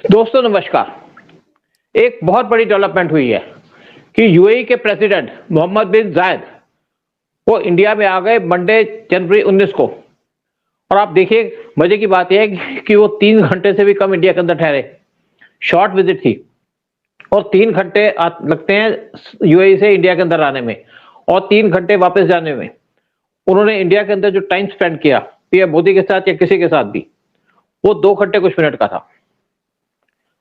दोस्तों नमस्कार। एक बहुत बड़ी डेवलपमेंट हुई है कि यूएई के प्रेसिडेंट मोहम्मद बिन जायद वो इंडिया में आ गए मंडे जनवरी 19 को। और आप देखिए मजे की बात यह है कि वो 3 घंटे से भी कम इंडिया के अंदर ठहरे। शॉर्ट विजिट थी और 3 घंटे लगते हैं यूएई से इंडिया के अंदर आने में और 3 घंटे वापस जाने में। उन्होंने इंडिया के अंदर जो टाइम स्पेंड किया पीएम मोदी के साथ या किसी के साथ भी, वो 2 घंटे कुछ मिनट का था।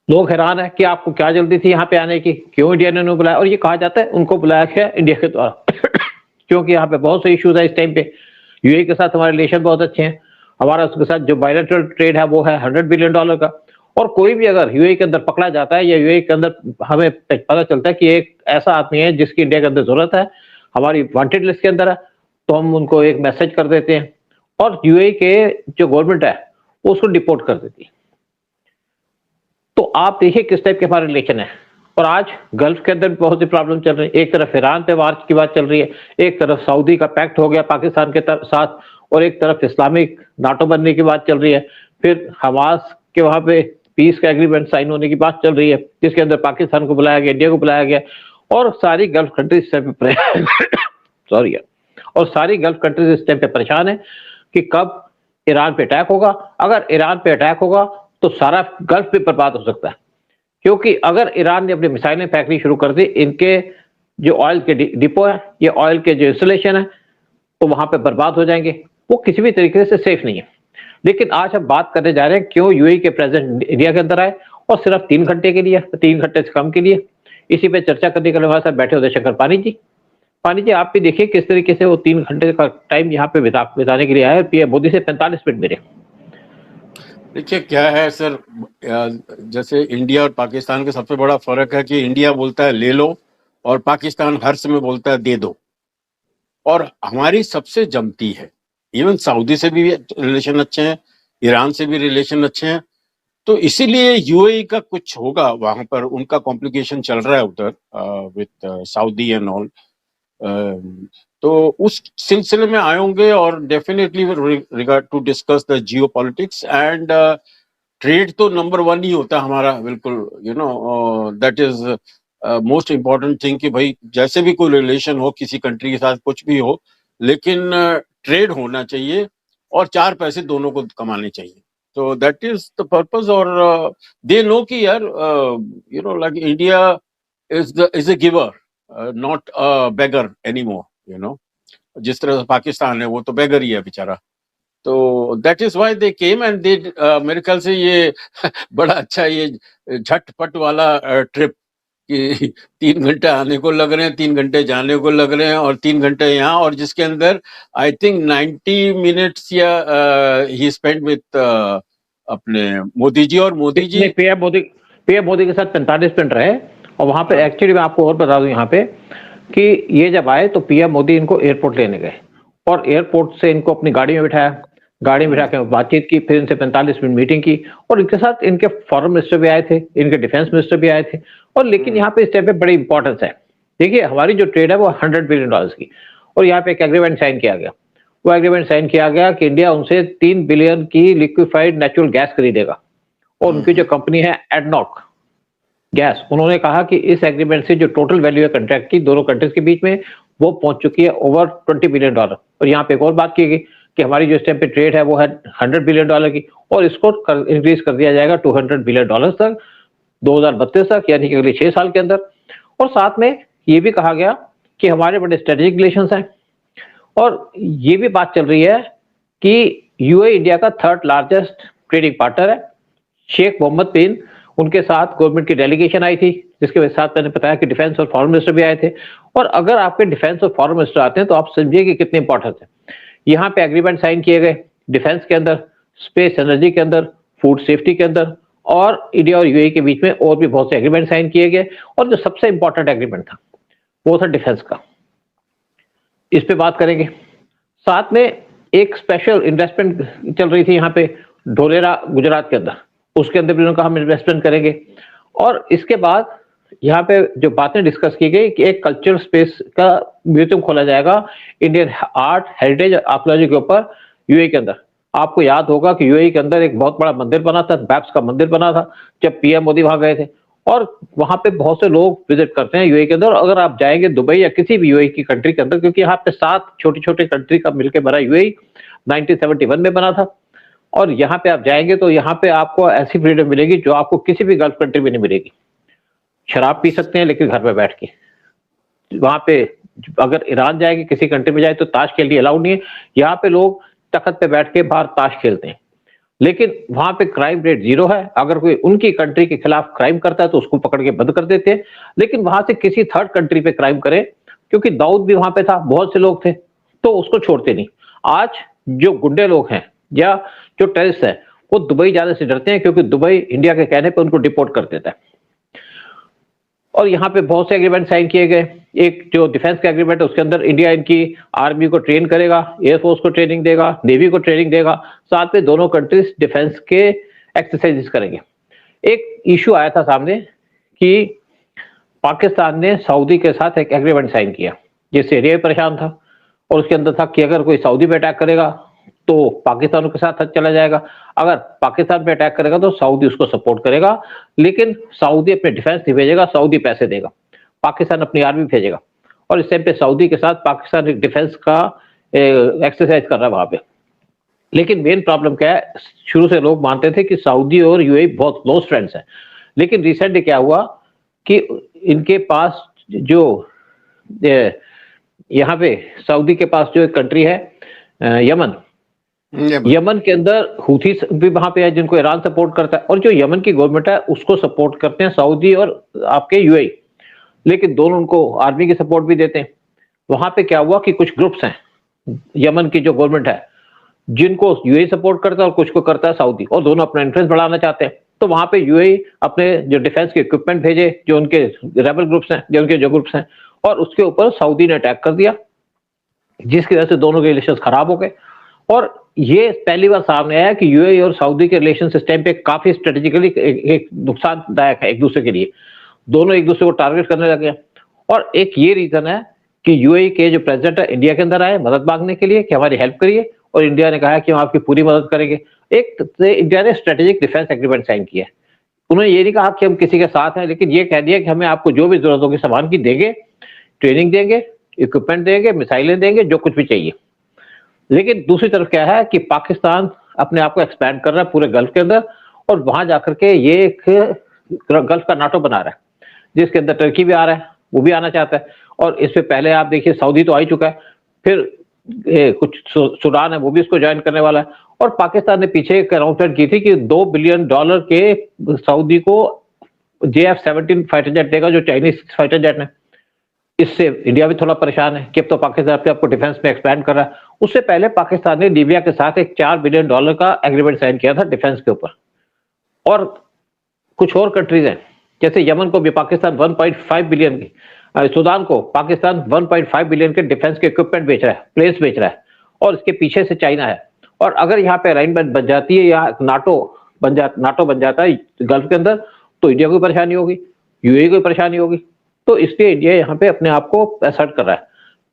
लोग हैरान है कि आपको क्या जल्दी थी यहाँ पे आने की, क्यों इंडिया ने उन्हें बुलाया। और ये कहा जाता है उनको बुलाया गया इंडिया के द्वारा क्योंकि यहाँ पे बहुत से इश्यूज है इस टाइम पे। यूएई के साथ हमारे रिलेशन बहुत अच्छे हैं। हमारा उसके साथ जो बायलैटरल ट्रेड है वो है $100 बिलियन का। और कोई भी अगर यूएई के अंदर पकड़ा जाता है या यूएई के अंदर हमें पता चलता है कि एक ऐसा आदमी है जिसकी इंडिया के अंदर जरूरत है, हमारी वांटेड लिस्ट के अंदर है, तो हम उनको एक मैसेज कर देते हैं और यूएई के जो गवर्नमेंट है वो उसको डिपोर्ट कर देती है। तो आप देखिए किस टाइप के हमारे रिलेशन है। और आज गल्फ के अंदर बहुत सी प्रॉब्लम चल रही है। एक तरफ ईरान पे वार की बात चल रही है, एक तरफ सऊदी का पैक्ट हो गया पाकिस्तान के साथ, और एक तरफ इस्लामिक नाटो बनने की बात चल रही है। फिर हमास के वहां पे पीस का एग्रीमेंट साइन होने की बात चल रही है जिसके अंदर पाकिस्तान को बुलाया गया, इंडिया को बुलाया गया, और सारी गल्फ कंट्रीज इस टाइम पे सॉरी और सारी गल्फ कंट्रीज इस टाइम पे परेशान है कि कब ईरान पे अटैक होगा। अगर ईरान पे अटैक होगा तो सारा गल्फ भी बर्बाद हो सकता है, क्योंकि अगर ईरान ने अपनी मिसाइलें फेंकनी शुरू कर दी, इनके जो ऑयल के डिपो है, ये ऑयल के जो इंस्टॉलेशन है, तो वहां पे बर्बाद हो जाएंगे। वो किसी भी तरीके से सेफ नहीं है। लेकिन आज हम बात करने जा रहे हैं क्यों यूएई के प्रेसिडेंट इंडिया के अंदर आए, और सिर्फ 3 घंटे के लिए, 3 घंटे से कम के लिए। इसी पे चर्चा करने के लिए हमारे साथ बैठे होते शंकर पानी जी। पानी जी, आप भी देखिए किस तरीके से वो 3 घंटे का टाइम यहाँ पे बिताने के लिए आए। पीएम मोदी से 45 मिनट मेरे। देखिए क्या है सर, जैसे इंडिया और पाकिस्तान का सबसे बड़ा फर्क है कि इंडिया बोलता है ले लो और पाकिस्तान हर समय बोलता है दे दो। और हमारी सबसे जमती है, इवन सऊदी से भी रिलेशन अच्छे हैं, ईरान से भी रिलेशन अच्छे हैं। तो इसीलिए यूएई का कुछ होगा वहां पर, उनका कॉम्प्लिकेशन चल रहा है उधर विद सऊदी एंड ऑल। तो उस सिलसिले में आए होंगे और definitely regard to discuss the geopolitics and trade तो नंबर 1 ही होता है हमारा, बिल्कुल you know that is most important thing कि भाई जैसे भी कोई रिलेशन हो किसी कंट्री के साथ, कुछ भी हो, लेकिन ट्रेड होना चाहिए और 4 पैसे दोनों को कमाने चाहिए। तो दैट इज द पर्पस। और दे नो कि यार you know like India is a giver, not a beggar anymore, you know. जिस तरह से पाकिस्तान है वो तो बेगर ही है बेचारा। तो that is why they came and they, मेरे ख्याल से ये बड़ा अच्छा ये झटपट वाला ट्रिप कि 3 घंटे आने को लग रहे हैं, 3 घंटे जाने को लग रहे हैं और 3 घंटे यहाँ, और जिसके अंदर आई थिंक 90 मिनट्स या ही स्पेंड विद अपने मोदी जी। और मोदी जी पीएम मोदी के साथ 45 मिनट रहे। और वहां पे एक्चुअली मैं आपको और बता दूं यहाँ पे कि ये जब आए तो पीएम मोदी इनको एयरपोर्ट लेने गए और एयरपोर्ट से इनको अपनी गाड़ी में बिठाया, गाड़ी में बिठा के बातचीत की, फिर इनसे 45 मिनट मीटिंग की। और इनके साथ इनके फॉरेन मिनिस्टर भी आए थे, इनके डिफेंस मिनिस्टर भी आए थे। और लेकिन यहाँ पे इस टाइम पे बड़ी इंपॉर्टेंस है। देखिए हमारी जो ट्रेड है वो $100 बिलियन की, और यहाँ पे एक एग्रीमेंट साइन किया गया। वो एग्रीमेंट साइन किया गया कि इंडिया उनसे 3 बिलियन की लिक्विफाइड नेचुरल गैस खरीदेगा। और उनकी जो कंपनी है एडनॉक गैस, उन्होंने कहा कि इस एग्रीमेंट से जो टोटल वैल्यू है कंट्रैक्ट की दोनों कंट्रीज के बीच में, वो पहुंच चुकी है ओवर $20 बिलियन। और यहाँ पे एक और बात की गई कि हमारी जो इस टाइम पे ट्रेड है वो है $100 बिलियन की, और इसको इंक्रीज कर दिया जाएगा $200 बिलियन तक 2032 तक, यानी कि अगले 6 साल के अंदर। और साथ में ये भी कहा गया कि हमारे बड़े स्ट्रेटेजिक रिलेशंस हैं। और ये भी बात चल रही है कि यूएई इंडिया का 3rd लार्जेस्ट ट्रेडिंग पार्टनर है। शेख मोहम्मद बिन, उनके साथ गवर्नमेंट की डेलीगेशन आई थी, जिसके साथ मैंने बताया कि डिफेंस और फॉरेन मिनिस्टर भी आए थे। और अगर आपके डिफेंस और फॉरेन मिनिस्टर आते हैं तो आप समझिए कि कितने इंपॉर्टेंट है। यहाँ पे एग्रीमेंट साइन किए गए डिफेंस के अंदर, स्पेस एनर्जी के अंदर, फूड सेफ्टी के अंदर, और इंडिया और यूएई के बीच में और भी बहुत से एग्रीमेंट साइन किए गए। और जो सबसे इंपॉर्टेंट एग्रीमेंट था वो था डिफेंस का। इस पे बात करेंगे। साथ में एक स्पेशल इन्वेस्टमेंट चल रही थी यहाँ पे ढोलेरा गुजरात के अंदर, उसके अंदर भी उन्होंने कहा हम इन्वेस्टमेंट करेंगे। और इसके बाद यहाँ पे जो बातें डिस्कस की गई कि एक कल्चरल स्पेस का म्यूजियम खोला जाएगा इंडियन आर्ट हेरिटेज आर्कियोलॉजी के ऊपर यूएई के अंदर। आपको याद होगा कि यूएई के अंदर एक बहुत बड़ा मंदिर बना था, बैप्स का मंदिर बना था, जब पीएम मोदी वहां गए थे। और वहां पे बहुत से लोग विजिट करते हैं यूएई के अंदर। अगर आप जाएंगे दुबई या किसी भी यूएई की कंट्री के अंदर, क्योंकि यहाँ पे 7 छोटे-छोटे कंट्री का मिलकर बना यूएई 1971 में बना था, और यहाँ पे आप जाएंगे तो यहाँ पे आपको ऐसी फ्रीडम मिलेगी जो आपको किसी भी गल्फ कंट्री में नहीं मिलेगी। शराब पी सकते हैं लेकिन घर में बैठ के। वहां पे अगर ईरान जाएंगे, किसी कंट्री में जाए तो ताश खेलनी अलाउड नहीं है। यहाँ पे लोग तख्त पे बैठ के बाहर ताश खेलते हैं, लेकिन वहां पे क्राइम रेट 0 है। अगर कोई उनकी कंट्री के खिलाफ क्राइम करता है तो उसको पकड़ के बंद कर देते हैं, लेकिन वहां से किसी थर्ड कंट्री पे क्राइम करे, क्योंकि दाऊद भी वहां पे था, बहुत से लोग थे, तो उसको छोड़ते नहीं। आज जो गुंडे लोग हैं या जो टेररिस्ट है, वो दुबई जाने से डरते हैं, क्योंकि दुबई इंडिया के कहने पे उनको डिपोर्ट कर देता है। और यहाँ पे बहुत से एग्रीमेंट साइन किए गए। एक जो डिफेंस का एग्रीमेंट है, उसके अंदर इंडिया इनकी आर्मी को ट्रेन करेगा, एयरफोर्स को ट्रेनिंग देगा, नेवी को ट्रेनिंग देगा, साथ में दोनों कंट्रीज डिफेंस के एक्सरसाइजेस करेंगे। एक इशू आया था सामने कि पाकिस्तान ने सऊदी के साथ एक एग्रीमेंट साइन किया, जिससे इंडिया भी परेशान था। और उसके अंदर था कि अगर कोई सऊदी पे अटैक करेगा तो पाकिस्तान के साथ चला जाएगा, अगर पाकिस्तान पे अटैक करेगा तो सऊदी उसको सपोर्ट करेगा, लेकिन सऊदी अपने डिफेंस नहीं भेजेगा, सऊदी पैसे देगा, पाकिस्तान अपनी आर्मी भेजेगा। और इस टाइम पे सऊदी के साथ पाकिस्तान एक डिफेंस का एक्सरसाइज कर रहा है वहां पे। लेकिन मेन प्रॉब्लम क्या है, शुरू से लोग मानते थे कि सऊदी और यूएई बहुत क्लोज फ्रेंड्स हैं, लेकिन रिसेंटली क्या हुआ कि इनके पास जो यहाँ पे सऊदी के पास जो एक कंट्री है यमन, यमन के अंदर हूथी भी वहां पे है जिनको ईरान सपोर्ट करता है, और जो यमन की गवर्नमेंट है उसको सपोर्ट करते हैं सऊदी और आपके यूएई, लेकिन दोनों उनको आर्मी की सपोर्ट भी देते हैं। वहां पे क्या हुआ कि कुछ ग्रुप्स हैं यमन की जो गवर्नमेंट है, जिनको यूएई सपोर्ट करता है और कुछ को करता है सऊदी, और दोनों अपना इन्फ्लुएंस बढ़ाना चाहते हैं। तो वहां पे यूएई अपने जो डिफेंस के इक्विपमेंट भेजे, जो उनके रेबल ग्रुप्स हैं, जो उनके जो ग्रुप्स हैं, और उसके ऊपर सऊदी ने अटैक कर दिया, जिसकी वजह से दोनों के रिलेशन खराब हो गए। और ये पहली बार सामने आया कि यूएई और सऊदी के रिलेशन इस टाइम पे काफी स्ट्रेटेजिकली एक नुकसानदायक है एक दूसरे के लिए। दोनों एक दूसरे को टारगेट करने लगे। और एक ये रीजन है कि यूएई के जो प्रेसिडेंट है इंडिया के अंदर आए मदद मांगने के लिए कि हमारी हेल्प करिए, और इंडिया ने कहा कि हम आपकी पूरी मदद करेंगे। एक इंडिया ने स्ट्रेटेजिक डिफेंस एग्रीमेंट साइन किया। उन्होंने ये नहीं कहा कि हम किसी के साथ हैं, लेकिन ये कह दिया कि हमें आपको जो भी जरूरत होगी सामान की देंगे, ट्रेनिंग देंगे, इक्विपमेंट देंगे, मिसाइलें देंगे, जो कुछ भी चाहिए। लेकिन दूसरी तरफ क्या है कि पाकिस्तान अपने आप को एक्सपैंड कर रहा है पूरे गल्फ के अंदर, और वहां जाकर के ये एक गल्फ का नाटो बना रहा है, जिसके अंदर टर्की भी आ रहा है, वो भी आना चाहता है। और इससे पहले आप देखिए सऊदी तो आ ही चुका है, फिर कुछ सूडान है वो भी इसको ज्वाइन करने वाला है। और पाकिस्तान ने पीछे एक अनाउंसमेंट की थी कि $2 बिलियन के सऊदी को JF-17 फाइटर जेट देगा, जो चाइनीज फाइटर जेट है। इससे इंडिया भी थोड़ा परेशान है कि अब तो पाकिस्तान अपने आपको डिफेंस में एक्सपैंड कर रहा है। उससे पहले पाकिस्तान ने लीबिया के साथ एक $4 बिलियन का एग्रीमेंट साइन किया था डिफेंस के ऊपर। और कुछ और कंट्रीज हैं, जैसे यमन को भी पाकिस्तान 1.5 बिलियन की, सूडान को पाकिस्तान 1.5 बिलियन के डिफेंस के इक्विपमेंट बेच रहा है, प्लेस बेच रहा है, और इसके पीछे से चाइना है। और अगर यहाँ पे अलाइनमेंट बन जाती है या नाटो बन जाता है गल्फ के अंदर, तो इंडिया को परेशानी होगी, यूएई को परेशानी होगी। तो इसलिए इंडिया यहाँ पे अपने आप को असर्ट कर रहा है।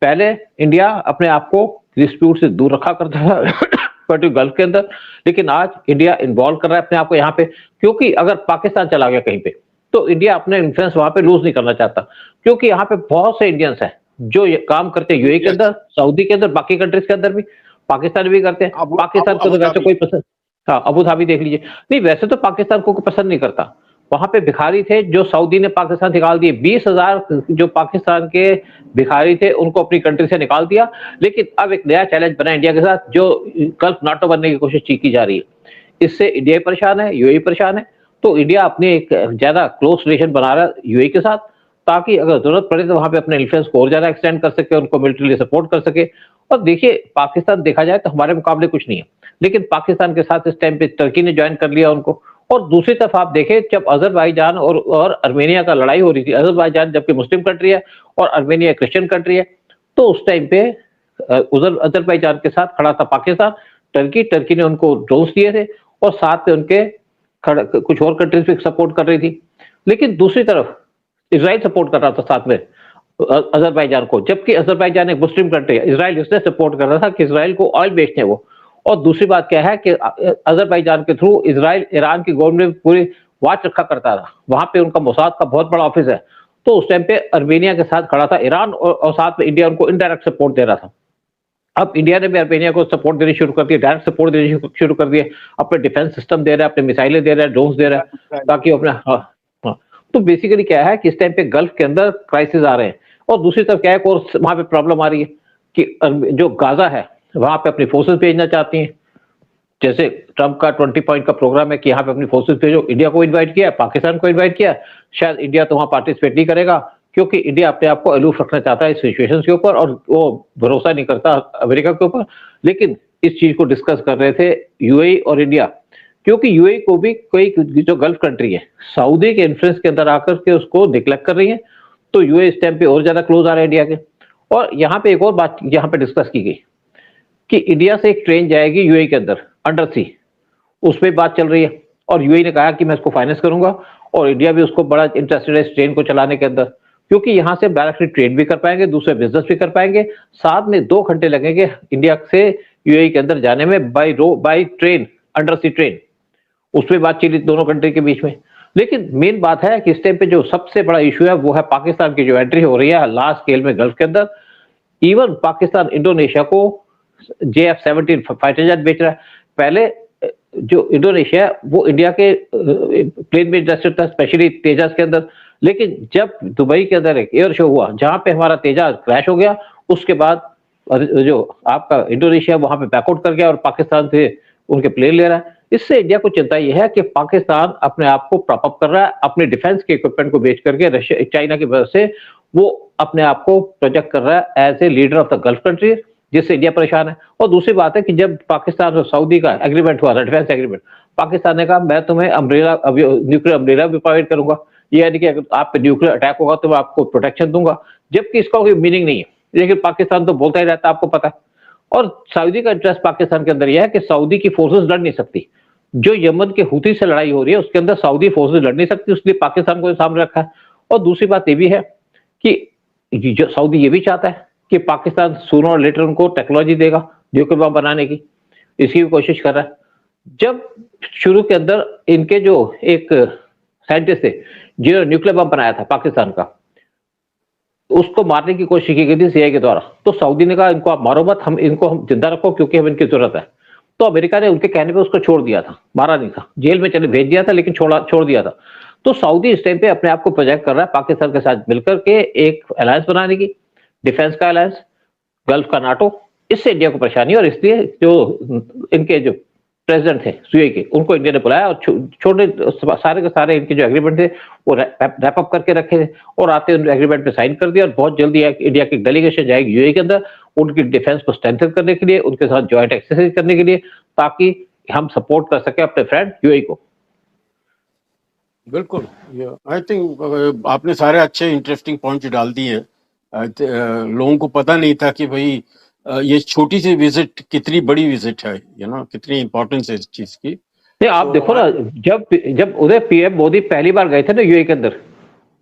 पहले इंडिया अपने आप को डिस्प्यूट से दूर रखा करता था गल्फ के अंदर, लेकिन आज इंडिया इन्वॉल्व कर रहा है अपने आप को यहाँ पे, क्योंकि अगर पाकिस्तान चला गया कहीं पे तो इंडिया अपने इन्फ्लुएंस वहां पे लूज नहीं करना चाहता, क्योंकि यहाँ पे बहुत से इंडियंस हैं जो ये काम करते हैं यूएई के अंदर, सऊदी के अंदर, बाकी कंट्रीज के अंदर भी, पाकिस्तान भी करते हैं। पाकिस्तान को तो वैसे कोई पसंद, हाँ अबू धाबी देख लीजिए, नहीं वैसे तो पाकिस्तान को पसंद नहीं करता। वहां पे भिखारी थे जो सऊदी ने पाकिस्तान से निकाल दिए, 20,000 जो पाकिस्तान के भिखारी थे उनको अपनी कंट्री से निकाल दिया। लेकिन अब एक नया चैलेंज बना इंडिया के साथ, जो गल्फ नाटो बनने की कोशिश की जा रही है। इससे इंडिया परेशान है, यूएई परेशान है। तो इंडिया अपने एक ज्यादा क्लोज रिलेशन बना रहा है यूएई के साथ, ताकि अगर जरूरत पड़े तो वहां पे अपने इन्फ्लुएंस को और ज्यादा एक्सटेंड कर सके, उनको मिलिट्री सपोर्ट कर सके। और देखिए पाकिस्तान देखा जाए तो हमारे मुकाबले कुछ नहीं है, लेकिन पाकिस्तान के साथ इस टाइम पे टर्की ने ज्वाइन कर लिया उनको। और दूसरी तरफ आप देखें, जब अजरबैजान और अर्मेनिया का लड़ाई हो रही थी, अजरबैजान जबकि मुस्लिम कंट्री है और अर्मेनिया क्रिश्चियन कंट्री है, तो उस टाइम पे अजरबैजान के साथ खड़ा था पाकिस्तान। टर्की ने उनको ड्रोन्स दिए थे, और साथ में उनके कुछ और कंट्रीज भी सपोर्ट कर रही थी। लेकिन दूसरी तरफ इजराइल सपोर्ट कर रहा था साथ में अजरबैजान को, जबकि अजरबैजान एक मुस्लिम कंट्री है। इजराइल इसलिए सपोर्ट कर रहा था कि इजराइल को ऑयल बेचने वो, और दूसरी बात क्या है कि अजरबैजान के थ्रू इजराइल ईरान की गवर्नमेंट में पूरी वाच रखा करता था, वहां पे उनका मोसाद का बहुत बड़ा ऑफिस है। तो उस टाइम पे अर्मेनिया के साथ खड़ा था ईरान, और साथ में इंडिया उनको इनडायरेक्ट सपोर्ट दे रहा था। अब इंडिया ने भी अर्मेनिया को सपोर्ट देनी शुरू कर दिया, डायरेक्ट सपोर्ट देनी शुरू कर दिया, अपने डिफेंस सिस्टम दे रहा है, अपने मिसाइलें दे रहा है, ड्रोन्स दे रहा है, ताकि अपने हाँ। तो बेसिकली क्या है कि इस टाइम पे गल्फ के अंदर क्राइसिस आ रहे हैं, और दूसरी तरफ क्या है और वहां पे प्रॉब्लम आ रही है कि जो गाजा है वहां पे अपनी फोर्सेस भेजना चाहती हैं। जैसे ट्रंप का 20 पॉइंट का प्रोग्राम है कि यहाँ पे अपनी फोर्सेस भेजो, इंडिया को इनवाइट किया, पाकिस्तान को इनवाइट किया, शायद इंडिया तो वहां पार्टिसिपेट नहीं करेगा क्योंकि इंडिया अपने आप को अलूफ रखना चाहता है इस सिचुएशन के ऊपर, और वो भरोसा नहीं करता अमेरिका के ऊपर। लेकिन इस चीज को डिस्कस कर रहे थे यूएई और इंडिया, क्योंकि यूएई को भी कोई जो गल्फ कंट्री है सऊदी के इन्फ्लुएंस के अंदर आकर के उसको निग्लेक्ट कर रही है, तो यूएई इस टाइम पे और ज्यादा क्लोज आ रहे हैं इंडिया के। और यहाँ पे एक और बात यहाँ पे डिस्कस की गई कि इंडिया से एक ट्रेन जाएगी यूएई के अंदर अंडर सी, उसमें बात चल रही है, और यूएई ने कहा कि मैं इसको फाइनेंस करूंगा, और इंडिया भी उसको बड़ा इंटरेस्टेड है इस ट्रेन को चलाने के अंदर, क्योंकि यहां से डायरेक्टली ट्रेड भी कर पाएंगे, दूसरे बिजनेस भी कर पाएंगे, साथ में 2 घंटे लगेंगे इंडिया से यूएई के अंदर जाने में by train, under sea train. उसमें बात चली दोनों कंट्री के बीच में। लेकिन मेन बात है कि इस टाइम पे जो सबसे बड़ा इशू है वो है पाकिस्तान की जो एंट्री हो रही है लार्ज स्केल में गल्फ के अंदर। इवन पाकिस्तान इंडोनेशिया को JF-17 फाइटर जेट बेच रहा है। पहले जो इंडोनेशिया है वो इंडिया के प्लेन में इंटरेस्टेड था, स्पेशली तेजस के अंदर, लेकिन जब दुबई के अंदर एक एयर शो हुआ जहां पे हमारा तेजस क्रैश हो गया, उसके बाद जो आपका इंडोनेशिया वहां पे बैकआउट कर गया और पाकिस्तान से उनके प्लेन ले रहा है। इससे इंडिया को चिंता यह है कि पाकिस्तान अपने आप को प्रॉप अप कर रहा है, अपने डिफेंस के इक्विपमेंट को बेच करके रशिया चाइना की वजह से वो अपने आप को प्रोजेक्ट कर रहा है as a leader of the gulf country, जिससे इंडिया परेशान है। और दूसरी बात है कि जब पाकिस्तान और सऊदी का एग्रीमेंट हुआ था, डिफेंस एग्रीमेंट, पाकिस्तान ने कहा मैं तुम्हें अम्ब्रेला न्यूक्लियर अम्ब्रेला भी प्रोवाइड करूंगा, ये यानी कि अगर आप पे न्यूक्लियर अटैक होगा तो मैं आपको प्रोटेक्शन दूंगा, जबकि इसका कोई मीनिंग नहीं है। लेकिन पाकिस्तान तो बोलता ही रहता है, आपको पता है। और सऊदी का इंटरेस्ट पाकिस्तान के अंदर यह है कि सऊदी की फोर्सेस लड़ नहीं सकती, जो यमन के हुती से लड़ाई हो रही है उसके अंदर सऊदी फोर्सेस लड़ नहीं सकती, इसलिए पाकिस्तान को सामने रखा है। और दूसरी बात ये भी है कि जो सऊदी ये भी चाहता है कि पाकिस्तान सूनर और लेटर उनको टेक्नोलॉजी देगा न्यूक्लियर बम बनाने की, इसकी भी कोशिश कर रहा है। जब शुरू के अंदर इनके जो एक साइंटिस्ट थे जिन्होंने न्यूक्लियर बम बनाया था पाकिस्तान का, उसको मारने की कोशिश की गई थी सीआईए के द्वारा, तो सऊदी ने कहा इनको आप मारो मत, हम जिंदा रखो क्योंकि हमें इनकी जरूरत है। तो अमेरिका ने उनके कहने पे उसको छोड़ दिया था, मारा नहीं था, जेल में चले भेज दिया था, लेकिन छोड़ दिया था। तो सऊदी इस टाइम पे अपने आप को प्रोजेक्ट कर रहा है पाकिस्तान के साथ मिलकर के एक अलायंस बनाने की, डिफेंस का अलायंस, गल्फ का नाटो। इससे इंडिया को परेशानी, और इसलिए जो इनके जो प्रेसिडेंट थे यूएई के, उनको इंडिया ने बुलाया और छोटे सारे के सारे इनके जो एग्रीमेंट थे वो रैप अप करके रखे थे, और आते एग्रीमेंट पे साइन कर दिया। और बहुत जल्दी इंडिया की डेलीगेशन जाएगी यूएई के अंदर उनकी डिफेंस को स्ट्रेंथन करने के लिए, उनके साथ ज्वाइंट एक्सरसाइज करने के लिए, ताकि हम सपोर्ट कर सके अपने फ्रेंड यूएई को। बिल्कुल, आई थिंक आपने सारे अच्छे इंटरेस्टिंग पॉइंट डाल दिए। लोगों को पता नहीं था कि भाई ये छोटी सी विजिट कितनी बड़ी विजिट है, कितनी इंपॉर्टेंस है इस चीज की। नहीं, आप देखो ना, जब उधर पीएम मोदी पहली बार गए थे ना यूएई के अंदर,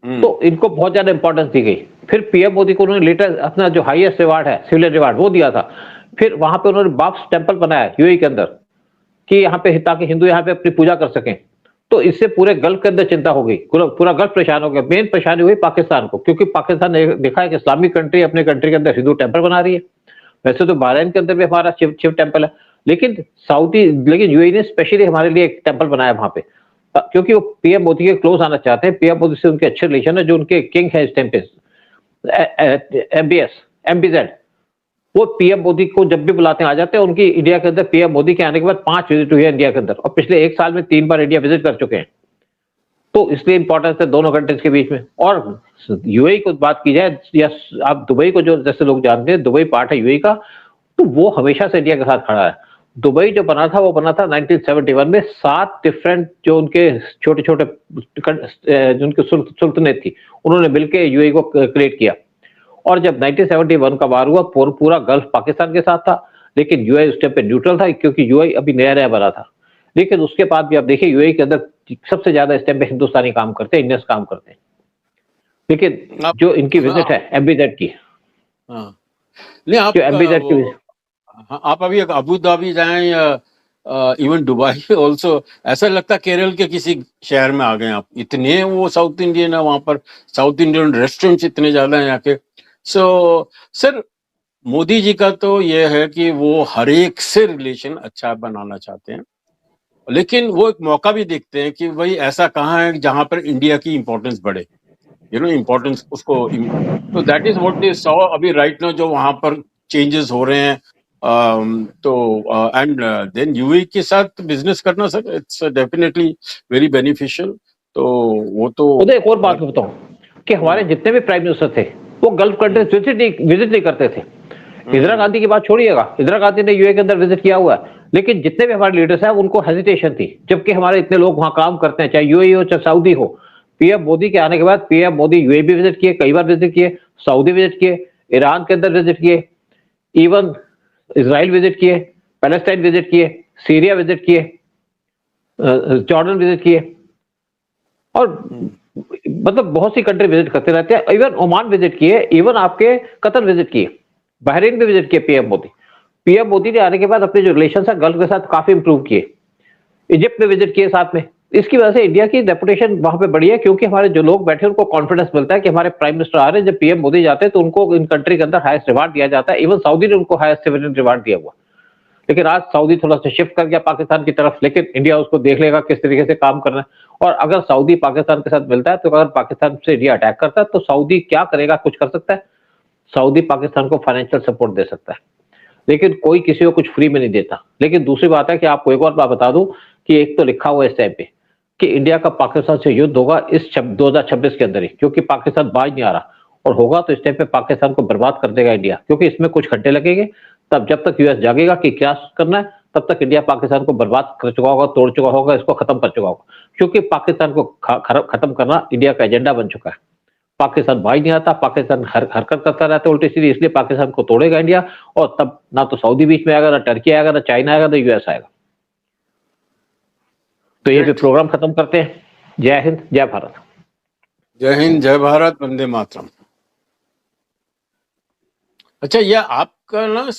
तो इनको बहुत ज्यादा इंपॉर्टेंस दी गई। फिर पीएम मोदी को उन्होंने लेटर अपना जो हाईएस्ट रिवार्ड है सिविलियन रिवार्ड वो दिया था। फिर वहां पे उन्होंने बाप्स टेम्पल बनाया यूएई के अंदर कि यहाँ पे, ताकि हिंदू यहाँ पे अपनी पूजा कर सकें। तो इससे पूरे गल्फ के अंदर चिंता हो गई, पूरा गल्फ परेशान हो गया। मेन परेशानी हुई पाकिस्तान को, क्योंकि पाकिस्तान ने देखा है कि इस्लामिक कंट्री अपने कंट्री के अंदर हिंदू टेम्पल बना रही है। वैसे तो बहरीन के अंदर भी हमारा शिव टेम्पल है, लेकिन यूएई ने स्पेशली हमारे लिए एक टेम्पल बनाया वहां पे, क्योंकि वो पीएम मोदी के क्लोज आना चाहते हैं। पीएम मोदी से उनके अच्छे रिलेशन है, जो उनके किंग है इस टाइम पे MBZ, वो पीएम मोदी को जब भी बुलाते हैं आ जाते हैं। उनकी इंडिया के अंदर पीएम मोदी के आने के बाद 5 विजिट हुई है इंडिया के अंदर, और पिछले 1 साल में 3 बार इंडिया विजिट कर चुके हैं। तो इसलिए इंपॉर्टेंस है दोनों कंट्रीज के बीच में। और यूएई को बात की जाए, या आप दुबई को जो जैसे लोग जानते हैं, दुबई पार्ट है यूएई का, तो वो हमेशा से इंडिया के साथ खड़ा है। दुबई जो बना था वो बना था 1971 में। 7 डिफरेंट जो उनके छोटे छोटे जो उनकी सुल्तनत थी, उन्होंने मिलकर यूएई को क्रिएट किया। और जब 1971 का वार हुआ, पूरा गल्फ पाकिस्तान के साथ था, लेकिन यूएई उस टाइम पे न्यूट्रल था, क्योंकि यूएई अभी नया बना था। लेकिन उसके बाद भी आप देखिए यूएई के अंदर सबसे ज्यादा इस टाइम पे हिंदुस्तानी काम करते हैं, इंडियंस काम करते हैं। लेकिन जो इनकी विजिट है MBZ की, हाँ, नहीं आप जो MBZ की हाँ, आप अभी अबू धाबी जाएं या इवन दुबई ऑल्सो, ऐसा लगता है केरल के किसी शहर में आ गए आप, इतने वो साउथ इंडियन है वहां पर, साउथ इंडियन रेस्टोरेंट्स इतने ज्यादा हैं यहाँ के। सो सर, मोदी जी का तो ये है कि वो हर एक से रिलेशन अच्छा बनाना चाहते हैं, लेकिन वो एक मौका भी देखते हैं कि भाई ऐसा कहाँ है जहां पर इंडिया की इंपॉर्टेंस बढ़े, इंपॉर्टेंस उसको। तो that is what they saw अभी राइट नाउ, जो वहां पर चेंजेस हो रहे हैं। तो एंड देन यूएई के साथ बिजनेस करना sir, it's definitely very beneficial. तो वो तो उधर एक और बात मैं बताऊं कि हमारे जितने भी प्राइम मिनिस्टर थे वो गल्फ कंट्रीज विजिट नहीं करते थे। इंदिरा गांधी की बात छोड़िएगा, इंदिरा गांधी ने यूए के अंदर विजिट किया हुआ है, लेकिन जितने भी हमारे लीडर्स हैं उनको हेजिटेशन थी, जबकि हमारे इतने लोग वहां काम करते हैं, चाहे यूएई हो चाहे सऊदी हो। पीएम मोदी के आने के बाद पीएम मोदी यूएई भी विजिट किए, कई बार विजिट किए, सऊदी विजिट किए, ईरान के अंदर विजिट किए, इवन इसराइल विजिट किए, पैलेस्टाइन विजिट किए, सीरिया विजिट किए, जॉर्डन विजिट किए, और मतलब बहुत सी कंट्री विजिट करते रहते हैं। इवन ओमान विजिट किए, इवन आपके कतर विजिट किए, बहरीन भी विजिट किए पीएम मोदी। पीएम मोदी ने आने के बाद अपने जो रिलेशन है गल्फ के साथ काफी इंप्रूव किए, इजिप्ट में विजिट किए साथ में। इसकी वजह से इंडिया की रेपुटेशन वहां पे बढ़ी है, क्योंकि हमारे जो लोग बैठे उनको कॉन्फिडेंस मिलता है कि हमारे प्राइम मिनिस्टर आ रहे हैं। जब पीएम मोदी जाते हैं तो उनको इन कंट्री के अंदर हाईएस्ट रिवार्ड दिया जाता है, इवन सऊदी ने उनको हाईएस्ट सिविलियन रिवार्ड दिया हुआ। लेकिन आज सऊदी थोड़ा सा शिफ्ट कर गया पाकिस्तान की तरफ, लेकिन इंडिया उसको देख लेगा किस तरीके से काम करना है। और अगर सऊदी पाकिस्तान के साथ मिलता है तो अगर पाकिस्तान से इंडिया अटैक करता है तो सऊदी क्या करेगा, कुछ कर सकता है। सऊदी पाकिस्तान को फाइनेंशियल सपोर्ट दे सकता है, लेकिन कोई किसी को कुछ फ्री में नहीं देता। लेकिन दूसरी बात है कि आपको एक और बात बता दूं कि एक तो लिखा हुआ है इस टाइम पे कि इंडिया का पाकिस्तान से युद्ध होगा इस 2026 के अंदर ही, क्योंकि पाकिस्तान बाज नहीं आ रहा, और होगा तो इस टाइम पे पाकिस्तान को बर्बाद कर देगा इंडिया, क्योंकि इसमें कुछ घंटे लगेंगे। तब जब तक यूएस जागेगा कि क्या करना है, तब तक इंडिया पाकिस्तान को बर्बाद कर चुका होगा, तोड़ चुका होगा, इसको खत्म कर चुका होगा, क्योंकि पाकिस्तान को खत्म करना इंडिया का एजेंडा बन चुका है। पाकिस्तान भाई नहीं आता, पाकिस्तान हरकत करता रहता है उल्टी सीधी, इसलिए पाकिस्तान को तोड़ेगा इंडिया। और तब ना तो सऊदी बीच में आएगा, ना टर्की आएगा, ना चाइना आएगा, ना यूएस आएगा। तो ये भी प्रोग्राम खत्म करते हैं। जय हिंद, जय भारत। जय हिंद, जय भारत, वंदे मातरम। अच्छा, यह आपका ना